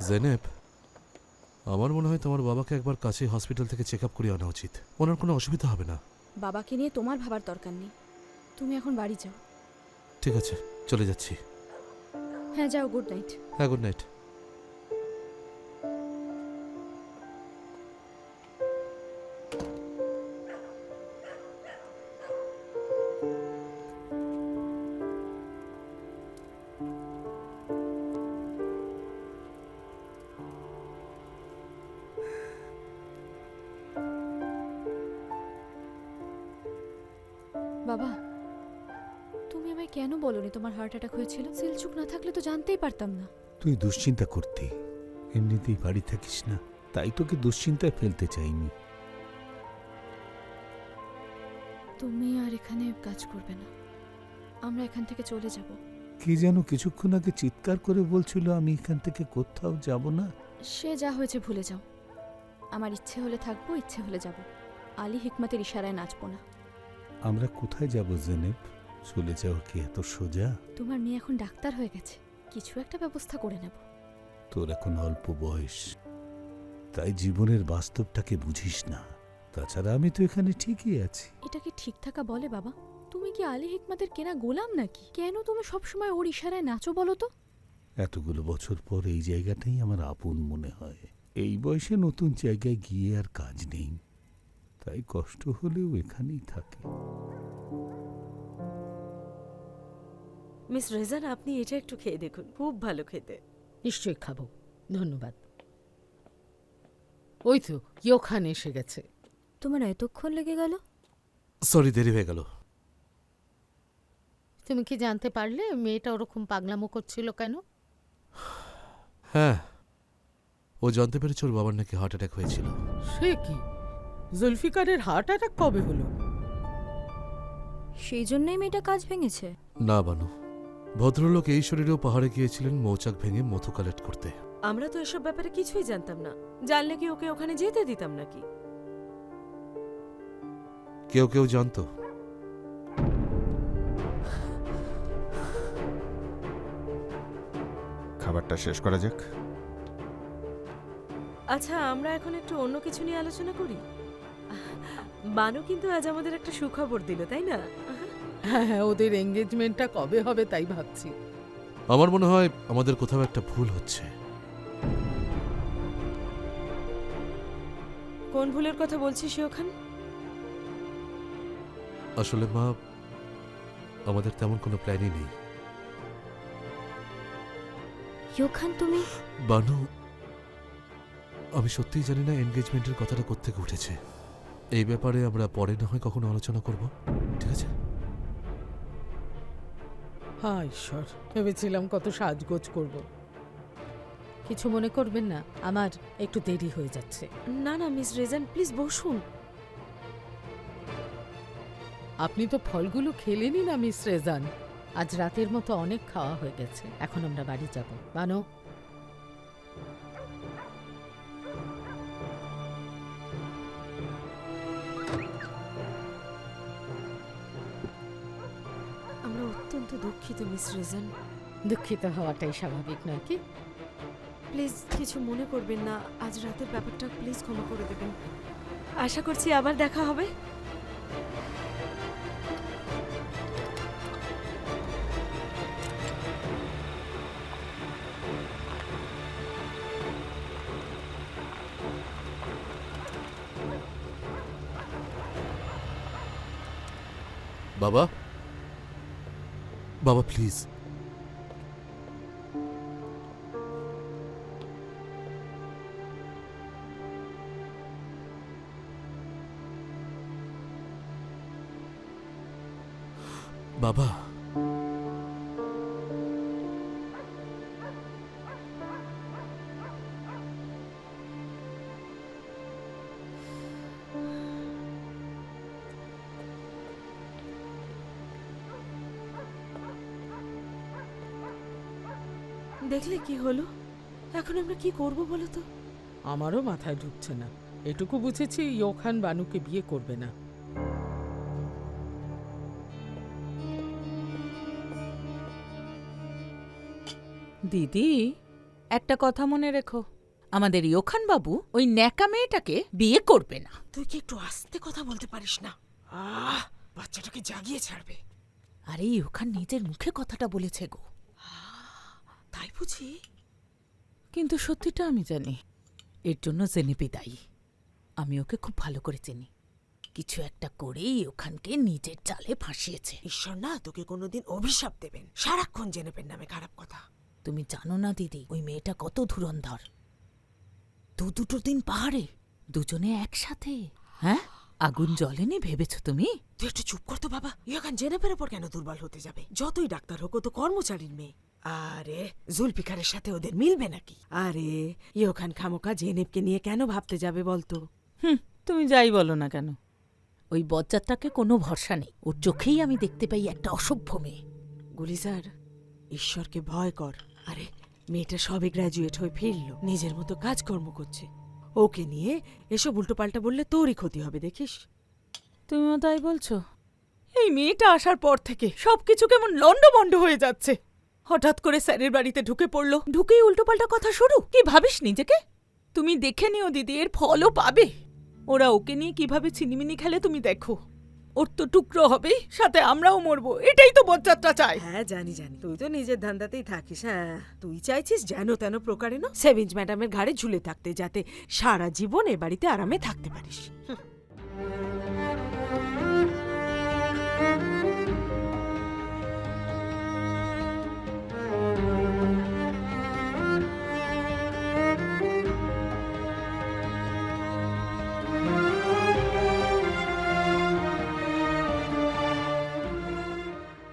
জেনেব, আমার মনে হয় তোমার বাবাকে একবার কাছে হসপিটাল থেকে চেক আপ করিয়ে আনা উচিত। ওনার কোনো অসুবিধা হবে না। বাবাকে নিয়ে তোমার ভাবার দরকার নেই, তুমি এখন বাড়ি যাও। ঠিক আছে, চলে যাচ্ছি। হ্যাঁ যাও, গুড নাইট। হ্যাঁ, গুড নাইট। বাবা, তুমি আমায় কেন বলোনি তোমার হার্ট অ্যাটাক হয়েছিল? সেলচুক না থাকলে তো জানতেই পারতাম না। তুই দুশ্চিন্তা করতি, এমনিতেই বাড়ি থাকিস না, তাই তোকে দুশ্চিন্তায় ফেলতে চাইনি। তুমি আর এখানে কাজ করবে না, আমরা এখান থেকে চলে যাব। কি যেন কিছুক্ষণ আগে চিৎকার করে বলছিল আমি এখান থেকে কোথাও যাব না। সে যা হয়েছে ভুলে যাও। আমার ইচ্ছে হলে থাকবো, ইচ্ছে হলে যাব। আলী হিকমতের ইশারায় নাচবো না। আমরা কোথায় যাব জেনেব? চলে যাওয়া কি এত সোজা? তোমার মেয়ে এখন ডাক্তার হয়ে গেছে, কিছু একটা ব্যবস্থা করে নেব। তোর এখন অল্প বয়স, তাই জীবনের বাস্তবটাকে বুঝিস না। তাছাড়া আমি তো এখানে ঠিকই আছি। এটা কি ঠিক থাকা বলে বাবা? তুমি কি আলী হিকমতের কেনা গোলাম নাকি? কেন তুমি সবসময় ওর ইশারায় নাচো বলো তো? এতগুলো বছর পর এই জায়গাটাই আমার আপন মনে হয়। এই বয়সে নতুন জায়গায় গিয়ে আর কাজ নেই, তাই কষ্ট হলেও এখানেই থাকে। মিস রেজান, আপনি এটা একটু খেয়ে দেখুন, খুব ভালো খেতে। নিশ্চয়ই খাবো, ধন্যবাদ। ওই তো ইয়োখান এসে গেছে। তোমার এতক্ষণ লেগে গেল? সরি, দেরি হয়ে গেল। তুমি কি জানতে পারলে মেয়েটা ওরকম পাগলামো করছিল কেন? হ্যাঁ, ও জানতে পেরেছে ওর বাবার নাকি হার্ট অ্যাটাক হয়েছিল। সে কি, জুলফিকারের হার্ট অ্যাটাক কবে হলো? সেই জন্যই মেয়েটা কাজ ভেঙেছে? না বানু, ভদ্রলোক এই শরীরেও পাহাড়ে গিয়েছিলেন মৌচাক ভেঙে মধু কালেক্ট করতে। আমরা তো এসব ব্যাপারে কিছুই জানতাম না। জানলে কি ওকে ওখানে যেতে দিতাম নাকি? কেউ কেউ জানতো। খাবারটা শেষ করা যাক। আচ্ছা, আমরা এখন একটু অন্য কিছু নিয়ে আলোচনা করি। বানু কিন্তু আজ আমাদের একটা সুখবর দিল, তাই না? হ্যাঁ হ্যাঁ, ওদের এঙ্গেজমেন্টটা কবে হবে তাই ভাবছি। আমার মনে হয় আমাদের কোথাও একটা ভুল হচ্ছে। কোন ভুলের কথা বলছিস ওখান? আসলে মা, আমাদের তেমন কোনো প্ল্যানই নেই। ইয়োখান, তুমি? বানু, আমি সত্যিই জানি না এনগেজমেন্টের কথাটা কোত্থেকে উঠেছে। এই ব্যাপারে আমরা পরে না হয় কখনো আলোচনা করব, ঠিক আছে? হ্যাঁ ঈশ্বর, ভেবেছিলাম কত সাজগোজ করব। কিছু মনে করবেন না, আমার একটু দেরি হয়ে যাচ্ছে। না না মিস রেজান, প্লিজ বসুন। আপনি তো ফলগুলো খেলেনই না মিস রেজান। আজ রাতের মতো অনেক খাওয়া হয়ে গেছে, এখন আমরা বাড়ি যাব। বানো, আমরা অত্যন্ত দুঃখিত মিস রেজান। দুঃখিত হওয়াটাই স্বাভাবিক নয় কি? প্লিজ কিছু মনে করবেন না, আজ রাতের ব্যাপারটা প্লিজ ক্ষমা করে দেবেন। আশা করছি আবার দেখা হবে। বাবা, বাবা প্লিজ। বাবা, দেখলে কি হলো? এখন আমরা কি করব বলো তো? আমারও মাথায় ঢুকছে না। এটুকু বুঝেছি ইয়োখান বানুকে বিয়ে করবে না। দিদি, একটা কথা মনে রেখো, আমাদের ইয়োখান বাবু ওই ন্যাকা মেয়েটাকে বিয়ে করবে না। তুই কি একটু আস্তে কথা বলতে পারিস না? বাচ্চাটাকে জাগিয়ে ছাড়বে। আরে ইয়োখান নিজের মুখে কথাটা বলেছে গো। তাই বুঝি? কিন্তু সত্যিটা আমি জানি, এর জন্য জেনেপি দায়ী। আমি ওকে খুব ভালো করে চিনি। কিছু একটা করেই ওখানকে নিজের জালে ফাঁসিয়েছে। ঈশ্বর না তোকে কোনোদিন অভিশাপ দেবেন, সারাক্ষণ জেনেপের নামে খারাপ কথা। তুমি জানো না দিদি, ওই মেয়েটা কত ধুরন্ধর। দুটো দিন পাহাড়ে, দুজনে একসাথে। হ্যাঁ, আগুন জ্বলেনি ভেবেছ তুমি? তুই একটু চুপ করতো বাবা। ইয়োখান জেনেপের ওপর কেন দুর্বল হতে যাবে? যতই ডাক্তার হোক, ও তো কর্মচারীর মেয়ে। আরে জুলফিকারের সাথে ওদের মিলবে নাকি? আরে ইয়োখান খামোকা জেনেপকে নিয়ে কেন ভাবতে যাবে বলতো? তুমি যাই বলো না কেন, ওই বজ্জাতটাকে কোনো ভরসা নেই। ওর চোখেই আমি দেখতে পাই একটা অসভ্য মেয়ে। গুলিজার, ঈশ্বরকে ভয় কর। আরে মেয়েটা সবে গ্র্যাজুয়েট হয়ে ফিরল, নিজের মতো কাজকর্ম করছে। ওকে নিয়ে এসব উল্টোপাল্টা বললে তোরই ক্ষতি হবে, দেখিস। তুমিও তাই বলছো? এই মেয়েটা আসার পর থেকে সবকিছু কেমন লন্ডভন্ড হয়ে যাচ্ছে। হঠাৎ করে স্যারের বাড়িতে ঢুকে পড়লো, ঢুকেই উল্টোপাল্টা কথা শুরু। কি ভাবিস নিজেকে? তুমি দেখে নিও দিদি, এর ফলও পাবে। ওরা ওকে নিয়ে কিভাবে ছিনিমিনি খেলে তুমি দেখো। ওর তো টুকরো হবেই, সাথে আমরাও মরবো। এটাই তো বজ্জাতটা চায়। হ্যাঁ জানি জানি, তুই তো নিজের ধান্দাতেই থাকিস। হ্যাঁ, তুই চাইছিস যেন তেন প্রকারে না সেভিঞ্জ ম্যাডামের ঘাড়ে ঝুলে থাকতে, যাতে সারা জীবন এ বাড়িতে আরামে থাকতে পারিস।